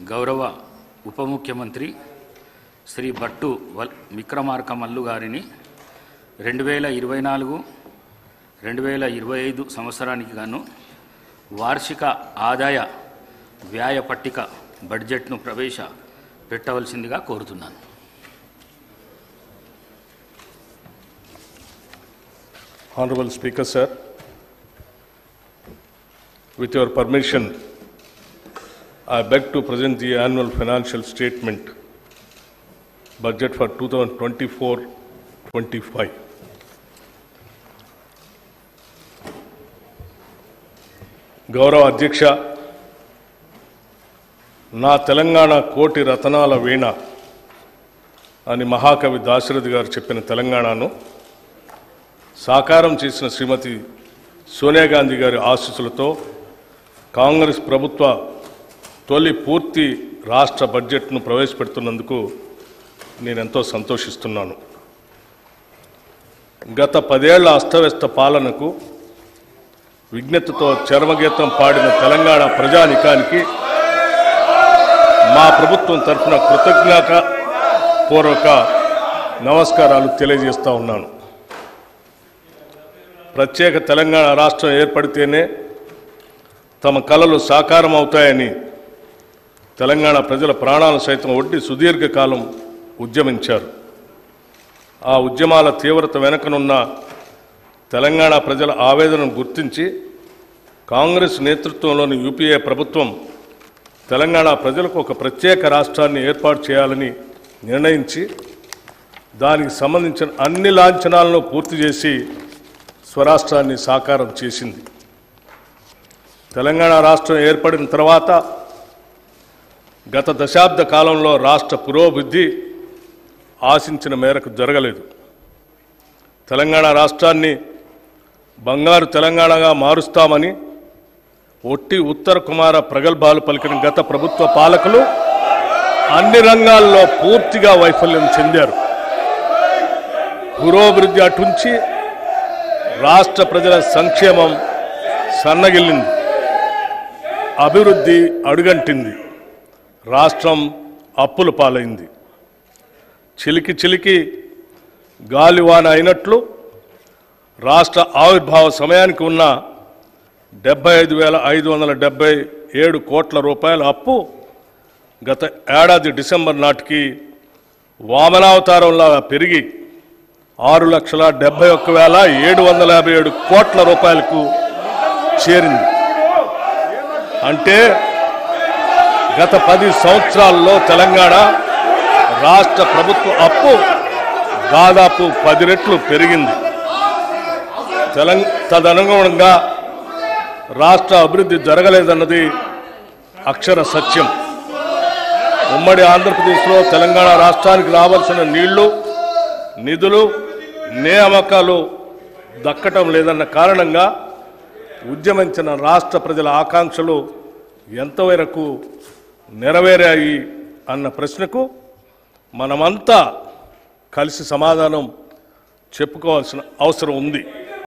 గౌరవ ఉప ముఖ్యమంత్రి శ్రీ భట్టు విక్రమార్క మల్లు గారిని 2024-2025 సంవత్సరానికి గాను వార్షిక ఆదాయ వ్యయ పట్టిక బడ్జెట్ను ప్రవేశపెట్టవలసిందిగా కోరుతున్నాను. Honorable Speaker, sir, with your permission, I beg to present the annual financial statement, budget for 2024-25. గౌరవ అధ్యక్ష, నా తెలంగాణ కోటి రతనాల వీణ అని మహాకవి దాశరథి గారు చెప్పిన తెలంగాణను సాకారం చేసిన శ్రీమతి సోనియా గాంధీ గారి ఆశీస్సులతో కాంగ్రెస్ ప్రభుత్వ తొలి పూర్తి రాష్ట్ర బడ్జెట్ను ప్రవేశపెడుతున్నందుకు నేనెంతో సంతోషిస్తున్నాను. గత 10 ఏళ్ల అస్తవ్యస్త పాలనకు విజ్ఞతతో చరమగీతం పాడిన తెలంగాణ ప్రజానికానికి మా ప్రభుత్వం తరఫున కృతజ్ఞతాపూర్వక నమస్కారాలు తెలియజేస్తా ఉన్నాను. ప్రత్యేక తెలంగాణ రాష్ట్రం ఏర్పడితేనే తమ కలలు సాకారం అవుతాయని తెలంగాణ ప్రజల ప్రాణాలు సైతం ఒడ్డి సుదీర్ఘకాలం ఉద్యమించారు. ఆ ఉద్యమాల తీవ్రత వెనుకనున్న తెలంగాణ ప్రజల ఆవేదనను గుర్తించి కాంగ్రెస్ నేతృత్వంలోని యూపీఏ ప్రభుత్వం తెలంగాణ ప్రజలకు ఒక ప్రత్యేక రాష్ట్రాన్ని ఏర్పాటు చేయాలని నిర్ణయించి దానికి సంబంధించిన అన్ని లాంఛనాలను పూర్తి చేసి స్వరాష్ట్రాన్ని సాకారం చేసింది. తెలంగాణ రాష్ట్రం ఏర్పడిన తర్వాత గత దశాబ్ద కాలంలో రాష్ట్ర పురోభివృద్ధి ఆశించిన మేరకు జరగలేదు. తెలంగాణ రాష్ట్రాన్ని బంగారు తెలంగాణగా మారుస్తామని ఒట్టి ఉత్తర కుమార ప్రగల్భాలు పలికిన గత ప్రభుత్వ పాలకులు అన్ని రంగాల్లో పూర్తిగా వైఫల్యం చెందారు. పురోభివృద్ధి అటుంచి రాష్ట్ర ప్రజల సంక్షేమం సన్నగిల్లింది, అభివృద్ధి అడుగంటింది, రాష్ట్రం అప్పుల పాలైంది. చిలికి చిలికి గాలివాన అయినట్లు రాష్ట్ర ఆవిర్భావ సమయానికి ఉన్న 75,577 కోట్ల రూపాయల అప్పు గత ఏడాది డిసెంబర్ నాటికి వామనావతారంలా పెరిగి 6,71,757 కోట్ల రూపాయలకు చేరింది. అంటే గత 10 సంవత్సరాల్లో తెలంగాణ రాష్ట్ర ప్రభుత్వ అప్పు దాదాపు 10 రెట్లు పెరిగింది. తదనుగుణంగా రాష్ట్ర అభివృద్ధి జరగలేదన్నది అక్షర సత్యం. ఉమ్మడి ఆంధ్రప్రదేశ్లో తెలంగాణ రాష్ట్రానికి రావాల్సిన నీళ్లు, నిధులు, నియామకాలు దక్కటం లేదన్న కారణంగా ఉద్యమించిన రాష్ట్ర ప్రజల ఆకాంక్షలు ఎంతవరకు నెరవేరాయి అన్న ప్రశ్నకు మనమంతా కలిసి సమాధానం చెప్పుకోవాల్సిన అవసరం ఉంది.